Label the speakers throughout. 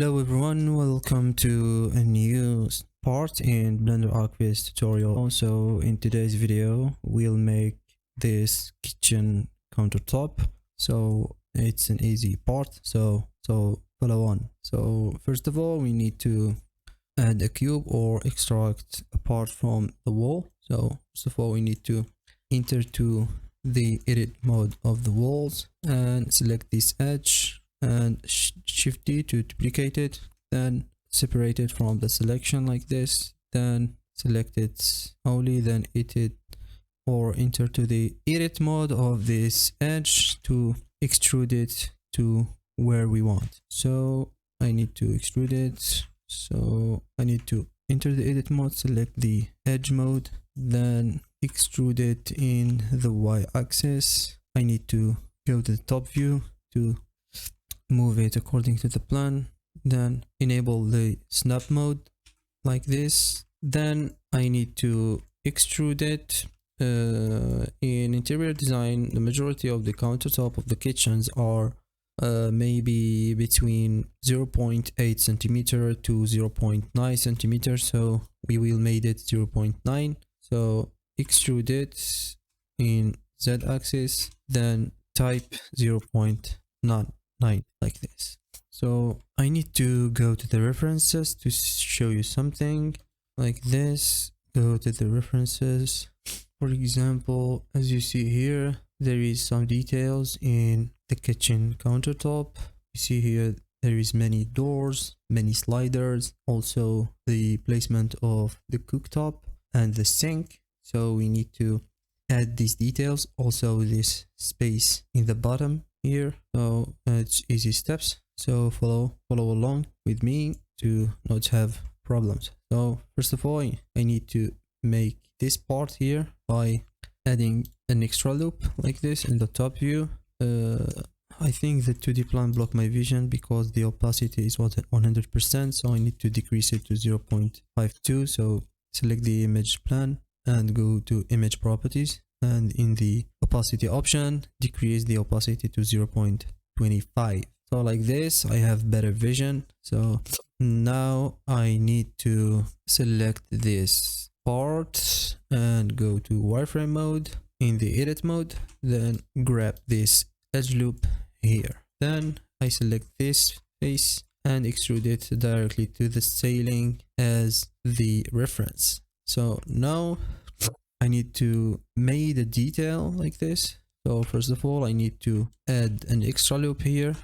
Speaker 1: Hello everyone, welcome to a new part in Blender archviz tutorial. Also in today's video we'll make this kitchen countertop, so it's an easy part, so follow on. So first of all we need to add a cube or extract a part from the wall. So first of all we need to enter to the edit mode of the walls and select this edge and shift D to duplicate it, then separate it from the selection like this, then select it only, then edit or enter to the edit mode of this edge to extrude it to where we want. So I need to extrude it, so I need to enter the edit mode, select the edge mode, then extrude it in the y-axis. I need to go to the top view to move it according to the plan, then enable the snap mode like this. Then I need to extrude it. In interior design, the majority of the countertop of the kitchens are maybe between 0.8 centimeter to 0.9 centimeter, so we will made it 0.9. so extrude it in z-axis, then type 0.9 like this. So I need to go to the references to show you something like this. Go to the references. For example, as you see here, there is some details in the kitchen countertop. You see here there is many doors, many sliders, also the placement of the cooktop and the sink. So we need to add these details, also this space in the bottom here. So it's easy steps, so follow along with me to not have problems. So first of all I need to make this part here by adding an extra loop like this in the top view. I think the 2D plan blocked my vision because the opacity is 100%, so I need to decrease it to 0.52. so select the image plan and go to image properties, and in the opacity option decrease the opacity to 0.25. so like this I have better vision. So now I need to select this part and go to wireframe mode in the edit mode, then grab this edge loop here, then I select this face and extrude it directly to the ceiling as the reference. So now I need to make a detail like this. So first of all I need to add an extra loop here,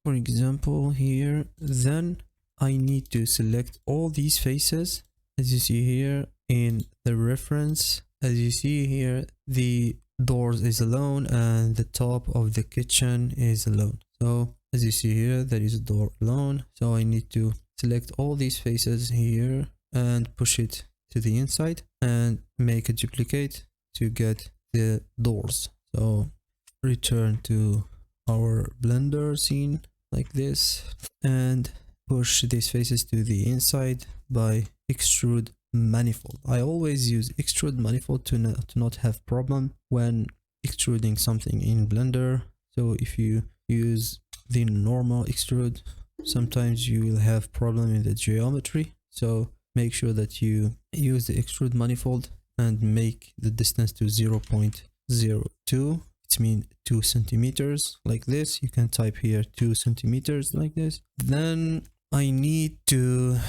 Speaker 1: for example here. Then I need to select all these faces as you see here in the reference. As you see here, the doors is alone and the top of the kitchen is alone. So as you see here, there is a door alone, so I need to select all these faces here and push it to the inside and make a duplicate to get the doors. So return to our Blender scene like this and push these faces to the inside by extrude manifold. I always use extrude manifold to not have problem when extruding something in Blender. So if you use the normal extrude, sometimes you will have problem in the geometry. So make sure that you use the extrude manifold and make the distance to 0.02. It means 2 centimeters like this. You can type here 2 centimeters like this. Then I need to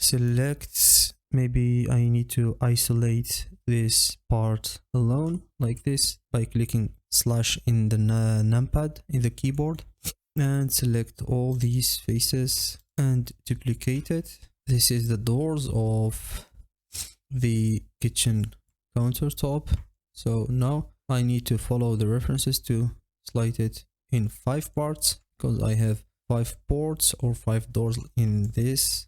Speaker 1: select, maybe I need to isolate this part alone like this by clicking slash in the numpad in the keyboard and select all these faces and duplicate it. This is the doors of the kitchen countertop. So now I need to follow the references to slide it in 5 parts because I have 5 ports or 5 doors in this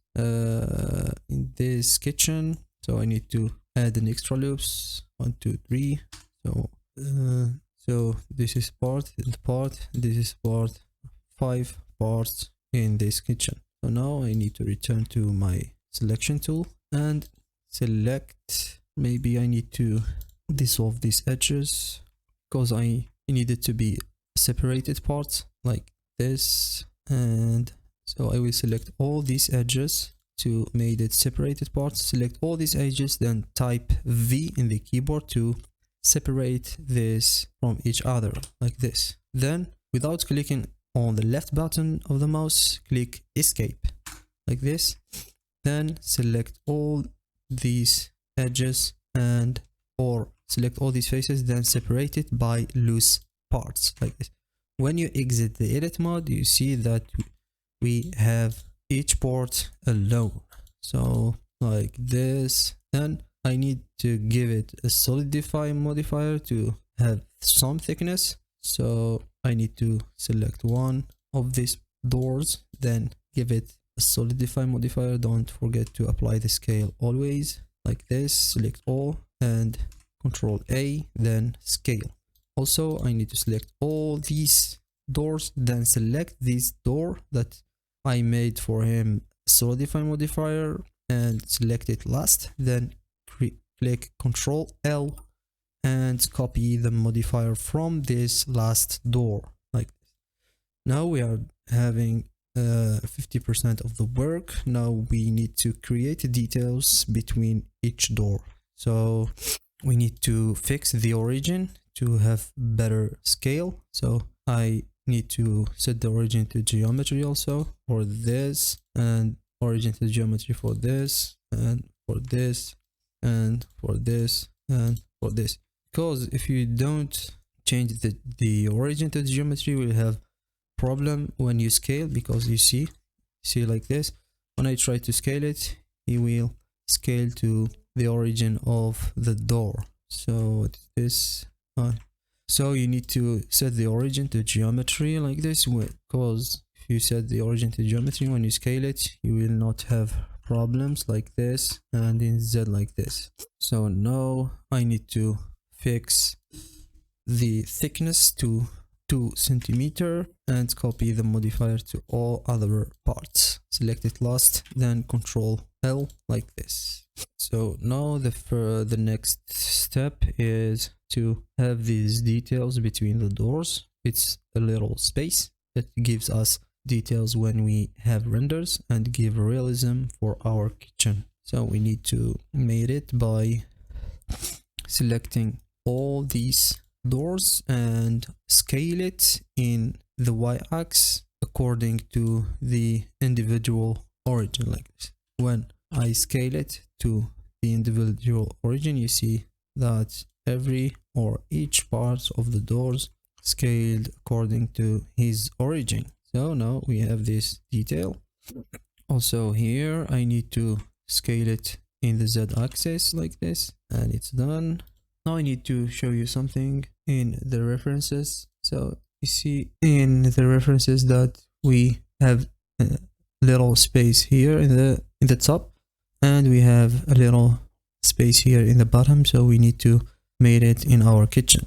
Speaker 1: kitchen. So I need to add an extra loops 1 2 3. So this is part, this is part, 5 parts in this kitchen. So now I need to return to my selection tool and select, maybe I need to dissolve these edges because I need it to be separated parts like this, and So I will select all these edges to make it separated parts. Select all these edges, then type V in the keyboard to separate this from each other like this. Then without clicking on the left button of the mouse, click escape like this. Then select all these edges or select all these faces, then separate it by loose parts like this. When you exit the edit mode, you see that we have each part alone. So like this. Then I need to give it a solidify modifier to have some thickness. So I need to select one of these doors, then give it a solidify modifier. Don't forget to apply the scale always like this. Select all and Control A, then scale. Also, I need to select all these doors, then select this door that I made for him solidify modifier and select it last. Then click Control L and copy the modifier from this last door like this. Now we are having 50% of the work. Now we need to create details between each door. So we need to fix the origin to have better scale. So I need to set the origin to geometry also for this, and origin to geometry for this, and for this, and for this, and for this. Because if you don't change the origin to the geometry, we'll have problem when you scale, because you see like this. When I try to scale it, it will scale to the origin of the door. So this so you need to set the origin to geometry like this, because if you set the origin to geometry, when you scale it, you will not have problems like this and in Z like this. So now I need to fix the thickness to 2 centimeter and copy the modifier to all other parts. Select it last, then Control L like this. So now the next step is to have these details between the doors. It's a little space that gives us details when we have renders and give realism for our kitchen. So we need to make it by selecting all these doors and scale it in the y-axis according to the individual origin like this. When I scale it to the individual origin, you see that every or each part of the doors scaled according to his origin. So now we have this detail. Also here I need to scale it in the z-axis like this, and it's done. Now I need to show you something in the references. So you see in the references that we have a little space here in the top, and we have a little space here in the bottom. So we need to make it in our kitchen.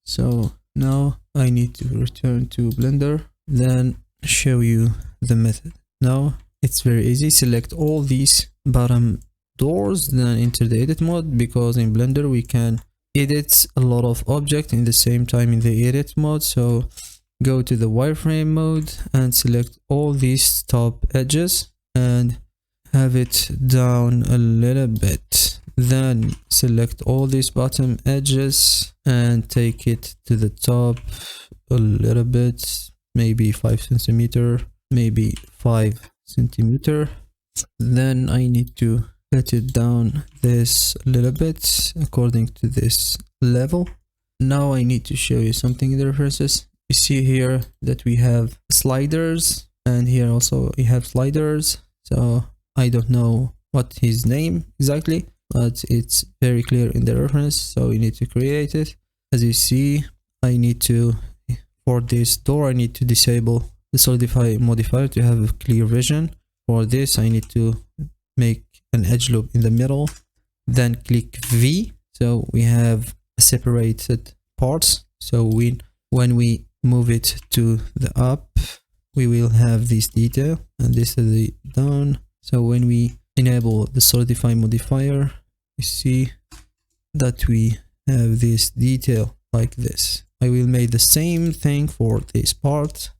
Speaker 1: So now I need to return to Blender, then show you the method. Now it's very easy. Select all these bottom doors, then enter the edit mode, because in Blender we can edit a lot of objects in the same time in the edit mode. So go to the wireframe mode and select all these top edges and have it down a little bit. Then select all these bottom edges and take it to the top a little bit, maybe 5 centimeter, maybe 5 centimeter. Then I need to cut it down this little bit according to this level. Now I need to show you something in the references. You see here that we have sliders, and here also we have sliders. So I don't know what his name exactly, but it's very clear in the reference, so we need to create it. As you see, I need to, for this door, I need to disable the solidify modifier to have a clear vision. For this, I need to make an edge loop in the middle, then click V. So we have separated parts. So when we move it to the up, we will have this detail, and this is the down. So when we enable the solidify modifier, you see that we have this detail like this. I will make the same thing for this part.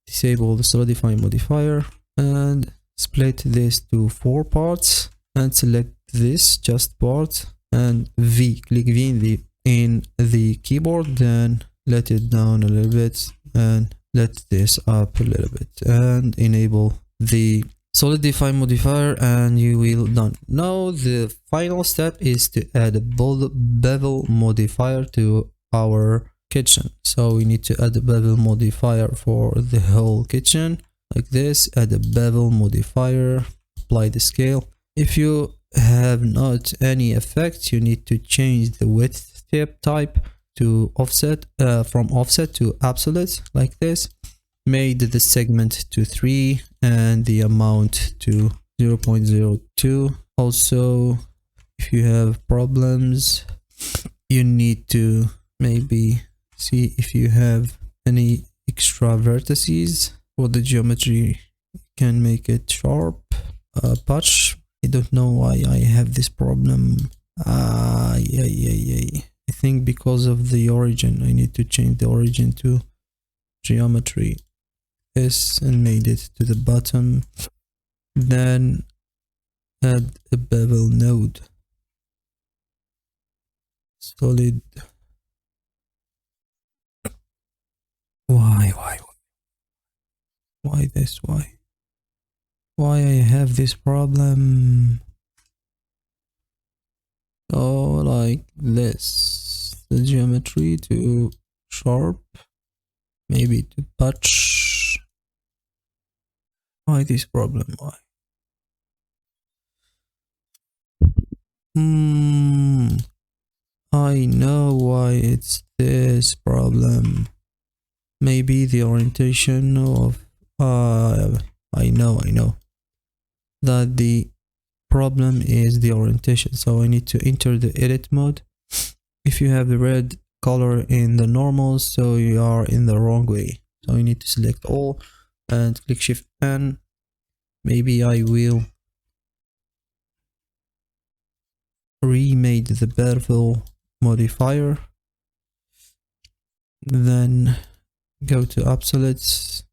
Speaker 1: Disable the solidify modifier, and split this to 4 parts and select this just part and click V in the keyboard, then let it down a little bit and let this up a little bit and enable the solidify modifier, and you will done. Now the final step is to add a bevel modifier to our kitchen. So we need to add a bevel modifier for the whole kitchen like this. Add a bevel modifier, apply the scale. If you have not any effect, you need to change the width type to offset, from offset to absolute like this. Made the segment to 3 and the amount to 0.02. Also, if you have problems, you need to maybe see if you have any extra vertices for the geometry. You can make it sharp. Patch. I don't know why I have this problem. I think because of the origin. I need to change the origin to geometry. This and made it to the bottom. Then add a bevel node. Solid. Why this? Why I have this problem? Oh, like this. The geometry to sharp. Maybe to patch. Why this problem? Why? I know why it's this problem. Maybe the orientation of I know that the problem is the orientation. So I need to enter the edit mode. If you have the red color in the normal, so you are in the wrong way. So you need to select all and click Shift N. Maybe I will remade the bevel modifier. Then go to absolutes.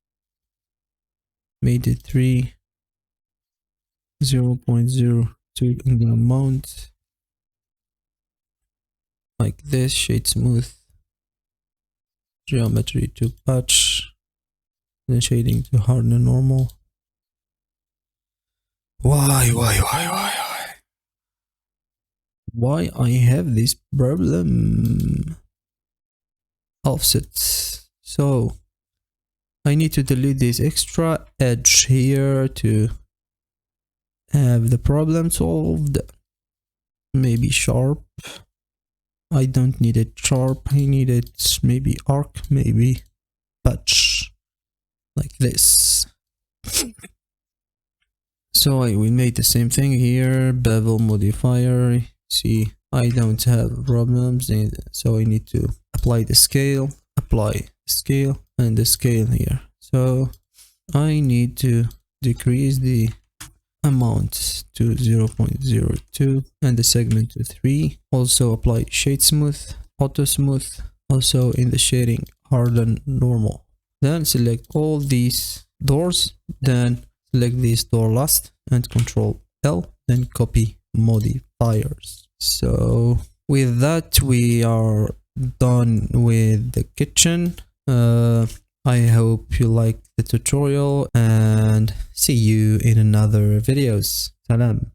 Speaker 1: Made it 3. 0.02 in the amount. Like this, shade smooth. Geometry to patch. Then shading to harden normal. Why I have this problem? Offsets. So I need to delete this extra edge here to have the problem solved. Maybe sharp. I don't need it sharp. I need it maybe arc, maybe patch. Like this. So I will make the same thing here. Bevel modifier. See, I don't have problems, so I need to apply the scale, and the scale here. So I need to decrease the amount to 0.02 and the segment to 3. Also apply shade smooth, auto smooth. Also in the shading, harden normal. Then select all these doors. Then select this door last and Control L. Then copy modifiers. So with that, we are done with the kitchen. I hope you liked the tutorial and see you in another videos. Salam.